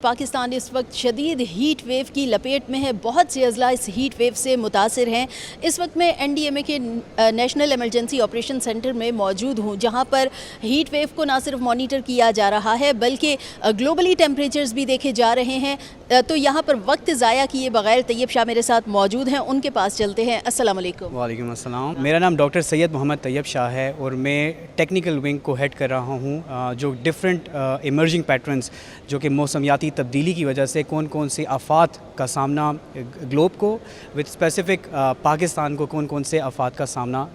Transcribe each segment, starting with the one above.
پاکستان اس وقت شدید heat wave کی لپیٹ میں ہے. بہت سے اضلاع اس ہیٹ ویو سے متاثر ہیں. اس وقت میں این ڈی ایم اے کے نیشنل ایمرجنسی آپریشن سینٹر میں موجود ہوں, جہاں پر ہیٹ ویو کو نہ صرف مانیٹر کیا جا رہا ہے بلکہ گلوبلی ٹیمپریچرز بھی دیکھے جا رہے ہیں. تو یہاں پر وقت ضائع کیے بغیر طیب شاہ میرے ساتھ موجود ہیں, ان کے پاس چلتے ہیں. السلام علیکم. وعلیکم السلام. میرا نام ڈاکٹر سید محمد طیب شاہ ہے اور میں ٹیکنیکل ونگ کو ہیڈ کر رہا ہوں, جو ڈفرینٹ ایمرجنگ پیٹرنز جو کہ موسمیاتی تبدیلی کی وجہ سے کون کون سے آفات کا سامنا گلوب کو وتھ اسپیسیفک پاکستان کو کون کون سے آفات کا سامنا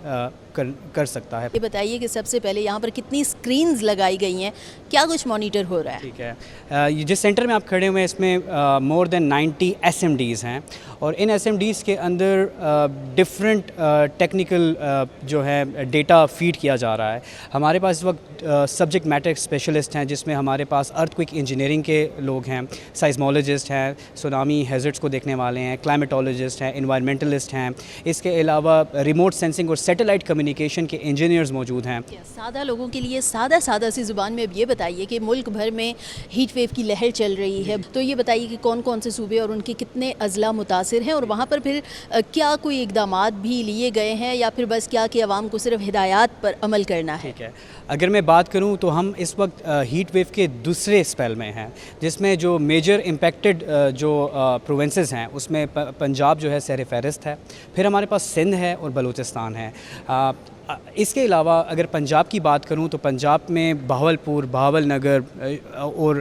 کر سکتا ہے. یہ بتائیے کہ سب سے پہلے یہاں پر کتنی اسکرینز لگائی گئی ہیں, کیا کچھ مانیٹر ہو رہا ہے؟ ٹھیک ہے, جس سینٹر میں آپ کھڑے ہوئے ہیں اس میں مور دین 90 ایس ایم ڈیز ہیں, اور ان ایس ایم ڈیز کے اندر ڈفرینٹ ٹیکنیکل جو ہے ڈیٹا فیڈ کیا جا رہا ہے. ہمارے پاس اس وقت سبجیکٹ میٹر اسپیشلسٹ ہیں, جس میں ہمارے پاس ارتھ کوئک انجینئرنگ کے لوگ ہیں, سائزمولوجسٹ ہیں, سونامی ہیزرڈس کو دیکھنے والے ہیں, کلائمیٹولوجسٹ ہیں, انوائرمنٹلسٹ ہیں. اس کے علاوہ ریموٹ سینسنگ اور سیٹلائٹ کمیونیکیشن کے انجینئرز موجود ہیں. سادہ لوگوں کے لیے سادہ سی زبان میں اب یہ بتائیے کہ ملک بھر میں ہیٹ ویو کی لہر چل رہی ہے, تو یہ بتائیے کہ کون کون سے صوبے اور ان کے کتنے اضلاع متاثر ہیں, اور وہاں پر پھر کیا کوئی اقدامات بھی لیے گئے ہیں یا پھر بس کیا کہ عوام کو صرف ہدایات پر عمل کرنا ہے؟ ٹھیک ہے, اگر میں بات کروں تو ہم اس وقت ہیٹ ویو کے دوسرے اسپیل میں ہیں, جس میں جو میجر امپیکٹڈ جو پروونسز ہیں اس میں پنجاب جو ہے سیر فہرست ہے, پھر ہمارے پاس سندھ ہے اور بلوچستان ہے. اس کے علاوہ اگر پنجاب کی بات کروں تو پنجاب میں بہاولپور, بہاول نگر اور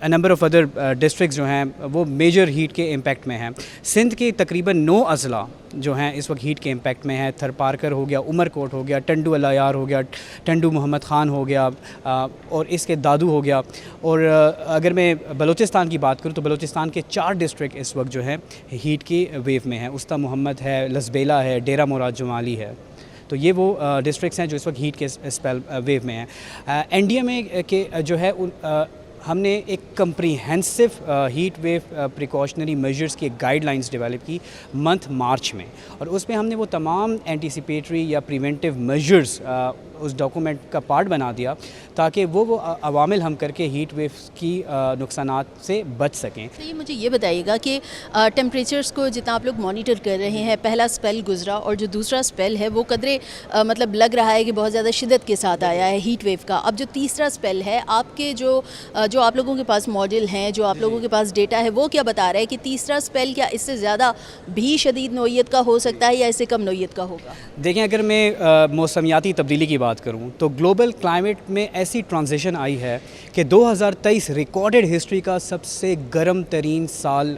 نمبر آف ادر ڈسٹرکٹس جو ہیں وہ میجر ہیٹ کے امپیکٹ میں ہیں. سندھ کے تقریباً 9 اضلاع جو ہیں اس وقت ہیٹ کے امپیکٹ میں ہیں. تھر پارکر ہو گیا, عمر کوٹ ہو گیا, ٹنڈو الیار ہو گیا, ٹنڈو محمد خان ہو گیا, اور اس کے دادو ہو گیا. اور اگر میں بلوچستان کی بات کروں تو بلوچستان کے 4 ڈسٹرکٹ اس وقت جو ہیں ہیٹ کی ویو میں ہیں. استا محمد ہے, لسبیلا ہے, ڈیرہ مراد جمالی ہے. تو یہ وہ ڈسٹرکٹس ہیں جو اس وقت ہیٹ کے اسپیل ویو میں ہیں. این ڈی ایم اے کے جو ہے ہم نے ایک comprehensive heat wave precautionary measures کی گائیڈ لائنز ڈیولپ کی منتھ مارچ میں, اور اس میں ہم نے وہ تمام اینٹیسپیٹری یا پریونٹیو میجرز اس ڈاکومنٹ کا پارٹ بنا دیا تاکہ وہ عوامل ہم کر کے ہیٹ ویوز کی نقصانات سے بچ سکیں. یہ مجھے یہ بتائیے گا کہ ٹیمپریچرز کو جتنا آپ لوگ مانیٹر کر رہے ہیں, پہلا سپیل گزرا اور جو دوسرا سپیل ہے وہ قدرے مطلب لگ رہا ہے کہ بہت زیادہ شدت کے ساتھ آیا ہے ہیٹ ویو کا. اب جو تیسرا سپیل ہے, آپ کے جو آپ لوگوں کے پاس ماڈل ہیں, جو آپ لوگوں کے پاس ڈیٹا ہے, وہ کیا بتا رہا ہے کہ تیسرا سپیل کیا اس سے زیادہ بھی شدید نوعیت کا ہو سکتا ہے یا اس سے کم نوعیت کا ہوگا؟ دیکھیں, اگر میں موسمیاتی تبدیلی کی بات کروں تو گلوبل کلائمیٹ میں ایسی ٹرانزیشن آئی ہے کہ 2023 ریکارڈڈ ہسٹری کا سب سے گرم ترین سال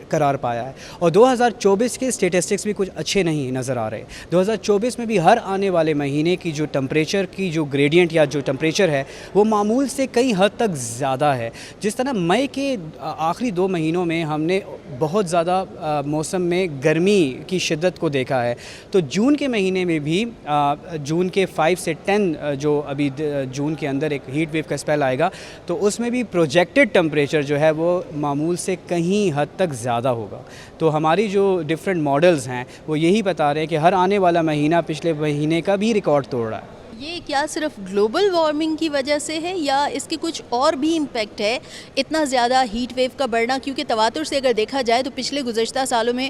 قرار پایا ہے, اور 2024 کے اسٹیٹسٹکس بھی کچھ اچھے نہیں نظر آ رہے. 2024 میں بھی ہر آنے والے مہینے کی جو ٹمپریچر کی جو گریڈینٹ یا جو ٹمپریچر ہے وہ معمول سے کئی حد تک زیادہ ہے. جس طرح مئی کے آخری 2 مہینوں میں ہم نے بہت زیادہ موسم میں گرمی کی شدت کو دیکھا ہے, تو جون کے مہینے میں بھی جون کے 5 سے 10 جو ابھی جون کے اندر ایک ہیٹ ویو کا اسپیل آئے گا, تو اس میں بھی پروجیکٹڈ ٹمپریچر جو ہے وہ معمول سے کہیں حد تک زیادہ ہوگا. تو ہماری جو ڈفرینٹ ماڈلز ہیں وہ یہی بتا رہے ہیں کہ ہر آنے والا مہینہ پچھلے مہینے کا بھی ریکارڈ توڑ رہا ہے. یہ کیا صرف گلوبل وارمنگ کی وجہ سے ہے یا اس کے کچھ اور بھی امپیکٹ ہے اتنا زیادہ ہیٹ ویو کا بڑھنا؟ کیونکہ تواتر سے اگر دیکھا جائے تو پچھلے گزشتہ سالوں میں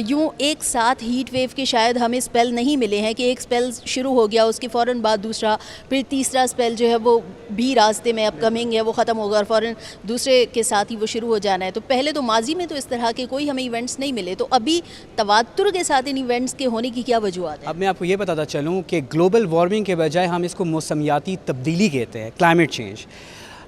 یوں ایک ساتھ ہیٹ ویو کے شاید ہمیں سپیل نہیں ملے ہیں کہ ایک سپیل شروع ہو گیا, اس کے فوراً بعد دوسرا, پھر تیسرا سپیل جو ہے وہ بھی راستے میں اپ کمنگ ہے, وہ ختم ہوگا اور فوراً دوسرے کے ساتھ ہی وہ شروع ہو جانا ہے. تو پہلے تو ماضی میں تو اس طرح کے کوئی ہمیں ایونٹس نہیں ملے, تو ابھی تواتر کے ساتھ ان ایونٹس کے ہونے کی کیا وجوہات ہیں؟ اب میں آپ کو یہ بتاتا چلوں کہ گلوبل وارمنگ کے بجائے ہم اس کو موسمیاتی تبدیلی کہتے ہیں, کلائمیٹ چینج.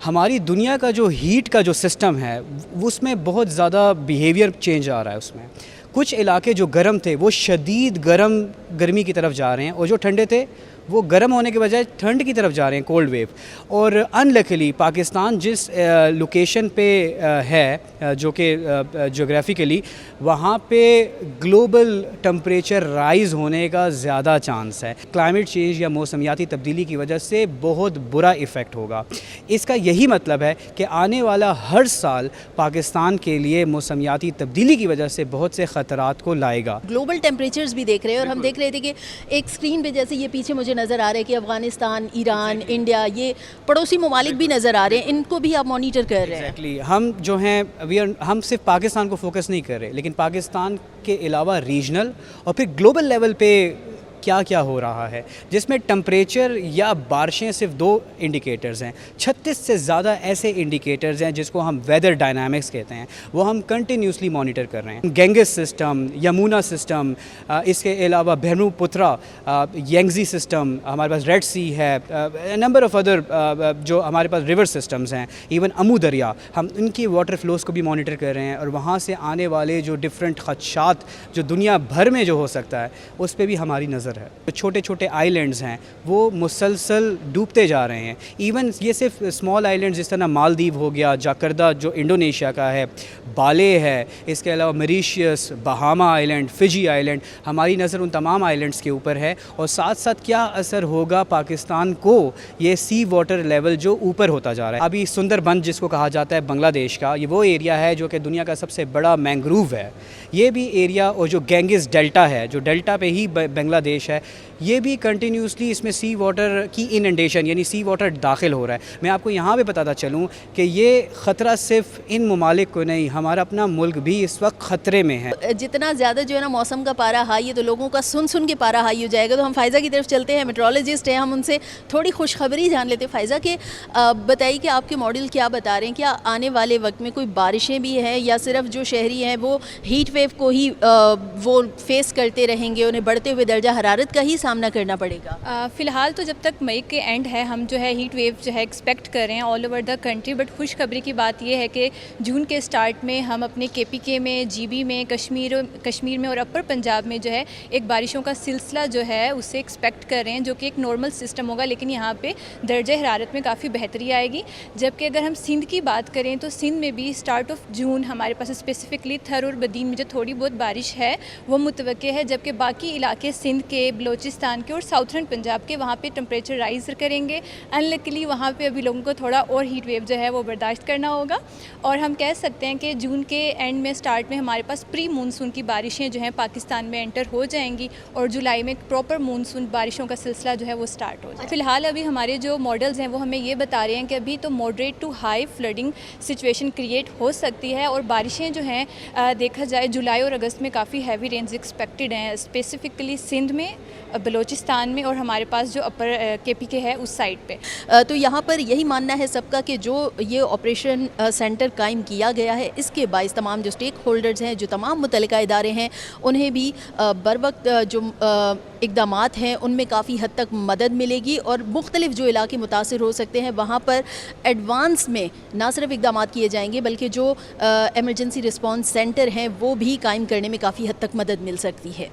ہماری دنیا کا جو ہیٹ کا جو سسٹم ہے اس میں بہت زیادہ بیہیویئر چینج آ رہا ہے. اس میں کچھ علاقے جو گرم تھے وہ شدید گرمی کی طرف جا رہے ہیں, اور جو ٹھنڈے تھے وہ گرم ہونے کے بجائے ٹھنڈ کی طرف جا رہے ہیں, کولڈ ویو. اور انلکلی پاکستان جس لوکیشن پہ ہے جو کہ جغرافیکلی, وہاں پہ گلوبل ٹمپریچر رائز ہونے کا زیادہ چانس ہے. کلائمیٹ چینج یا موسمیاتی تبدیلی کی وجہ سے بہت برا ایفیکٹ ہوگا. اس کا یہی مطلب ہے کہ آنے والا ہر سال پاکستان کے لیے موسمیاتی تبدیلی کی وجہ سے بہت سے خطرات کو لائے گا. گلوبل ٹیمپریچرز بھی دیکھ رہے ہیں, اور ہم دیکھ رہے تھے کہ ایک اسکرین پہ جیسے یہ پیچھے مجھے نظر آ رہا ہے کہ افغانستان، ایران، انڈیا، یہ پڑوسی ممالک بھی نظر آ رہے ہیں، ان کو بھی آپ مانیٹر کر رہے ہیں؟ ایگزیکٹلی ہم جو ہیں ہم صرف پاکستان کو فوکس نہیں کر رہے، لیکن پاکستان کے علاوہ ریجنل اور پھر گلوبل لیول پہ کیا کیا ہو رہا ہے، جس میں ٹمپریچر یا بارشیں صرف 2 انڈیکیٹرز ہیں، 36 سے زیادہ ایسے انڈیکیٹرز ہیں جس کو ہم ویدر ڈائنامکس کہتے ہیں، وہ ہم کنٹینیوسلی مانیٹر کر رہے ہیں۔ گینگس سسٹم، یمونا سسٹم، اس کے علاوہ بھرمو پترا، ینگزی سسٹم، ہمارے پاس ریڈ سی ہے، نمبر آف ادر جو ہمارے پاس ریور سسٹمز ہیں، ایون امو دریا، ہم ان کی واٹر فلوز کو بھی مانیٹر کر رہے ہیں، اور وہاں سے آنے والے جو ڈفرینٹ خدشات جو دنیا بھر میں جو ہو سکتا ہے اس پہ بھی ہماری نظر ہے۔ جو چھوٹے چھوٹے آئی لینڈز ہیں وہ مسلسل ڈوبتے جا رہے ہیں، ایون یہ صرف اسمال آئی لینڈز جس طرح مالدیو ہو گیا، جاکردہ جو انڈونیشیا کا ہے، بالے ہے، اس کے علاوہ مریشیس، بہاما آئی لینڈ، فجی آئی لینڈ، ہماری نظر ان تمام آئی لینڈز کے اوپر ہے، اور ساتھ ساتھ کیا اثر ہوگا پاکستان کو یہ سی واٹر لیول جو اوپر ہوتا جا رہا ہے۔ ابھی سندر بن جس کو کہا جاتا ہے بنگلہ دیش کا، یہ وہ ایریا ہے جو کہ دنیا کا سب سے بڑا مینگروو ہے، یہ بھی ایریا، اور جو گینگز ڈیلٹا ہے، جو ڈیلٹا پہ ہی بنگلہ دیش ہے، یہ بھی کنٹینیوسلی اس میں سی واٹر کی اننڈیشن یعنی سی واٹر داخل ہو رہا ہے۔ میں آپ کو یہاں پہ بتاتا چلوں کہ یہ خطرہ صرف ان ممالک کو نہیں، ہمارا اپنا ملک بھی اس وقت خطرے میں ہے۔ جتنا زیادہ جو ہے نا موسم کا پارا ہائی ہے تو لوگوں کا سن کے پارا ہائی ہو جائے گا، تو ہم فائزہ کی طرف چلتے ہیں، میٹرولوجسٹ ہیں، ہم ان سے تھوڑی خوشخبری جان لیتے ہیں۔ فائزہ کہ بتائیے کہ آپ کے ماڈل کیا بتا رہے ہیں، کیا آنے والے وقت میں کوئی بارشیں بھی ہیں، یا صرف جو شہری ہیں وہ ہیٹ ویو کو ہی وہ فیس کرتے رہیں گے، انہیں بڑھتے ہوئے درجہ حرارت کا ہی سامنا کرنا پڑے گا؟ فی الحال تو جب تک مئی کے اینڈ ہے ہم جو ہے ہیٹ ویو جو ہے ایکسپیکٹ کر رہے ہیں all over the country, but خوشخبری کی بات یہ ہے کہ جون کے سٹارٹ میں ہم اپنے KPK میں، GB میں، کشمیر میں اور اپر پنجاب میں جو ہے ایک بارشوں کا سلسلہ جو ہے اسے ایکسپیکٹ کر رہے ہیں، جو کہ ایک نارمل سسٹم ہوگا، لیکن یہاں پہ درجہ حرارت میں کافی بہتری آئے گی۔ جبکہ اگر ہم سندھ کی بات کریں تو سندھ میں بھی سٹارٹ آف جون ہمارے پاس اسپیسیفکلی تھر اور بدین میں جو تھوڑی بہت بارش ہے وہ متوقع ہے، جبکہ باقی علاقے سندھ کے، بلوچستان کے اور ساؤتھرن پنجاب کے وہاں پہ ٹمپریچر رائز کریں گے۔ انلکلی وہاں پہ ابھی لوگوں کو تھوڑا اور ہیٹ ویو جو ہے وہ برداشت کرنا ہوگا، اور ہم کہہ سکتے ہیں کہ جون کے اینڈ میں سٹارٹ میں ہمارے پاس پری مونسون کی بارشیں جو ہیں پاکستان میں انٹر ہو جائیں گی، اور جولائی میں پراپر مونسون بارشوں کا سلسلہ جو ہے وہ سٹارٹ ہو جائے۔ فی الحال ابھی ہمارے جو ماڈلز ہیں وہ ہمیں یہ بتا رہے ہیں کہ ابھی تو moderate to high flooding situation create ہو سکتی ہے، اور بارشیں جو ہیں دیکھا جائے جولائی اور اگست میں کافی ہیوی رینز ایکسپیکٹڈ ہیں، اسپیسیفکلی سندھ میں، بلوچستان میں، اور ہمارے پاس جو اپر KPK ہے اس سائڈ پہ۔ تو یہاں پر یہی ماننا ہے سب کا کہ جو یہ آپریشن سینٹر قائم کیا گیا ہے اس کے باعث تمام جو اسٹیک ہولڈرز ہیں، جو تمام متعلقہ ادارے ہیں، انہیں بھی بر وقت جو اقدامات ہیں ان میں کافی حد تک مدد ملے گی، اور مختلف جو علاقے متاثر ہو سکتے ہیں وہاں پر ایڈوانس میں نہ صرف اقدامات کیے جائیں گے بلکہ جو ایمرجنسی رسپانس سینٹر ہیں وہ بھی قائم کرنے میں کافی حد تک مدد مل سکتی ہے۔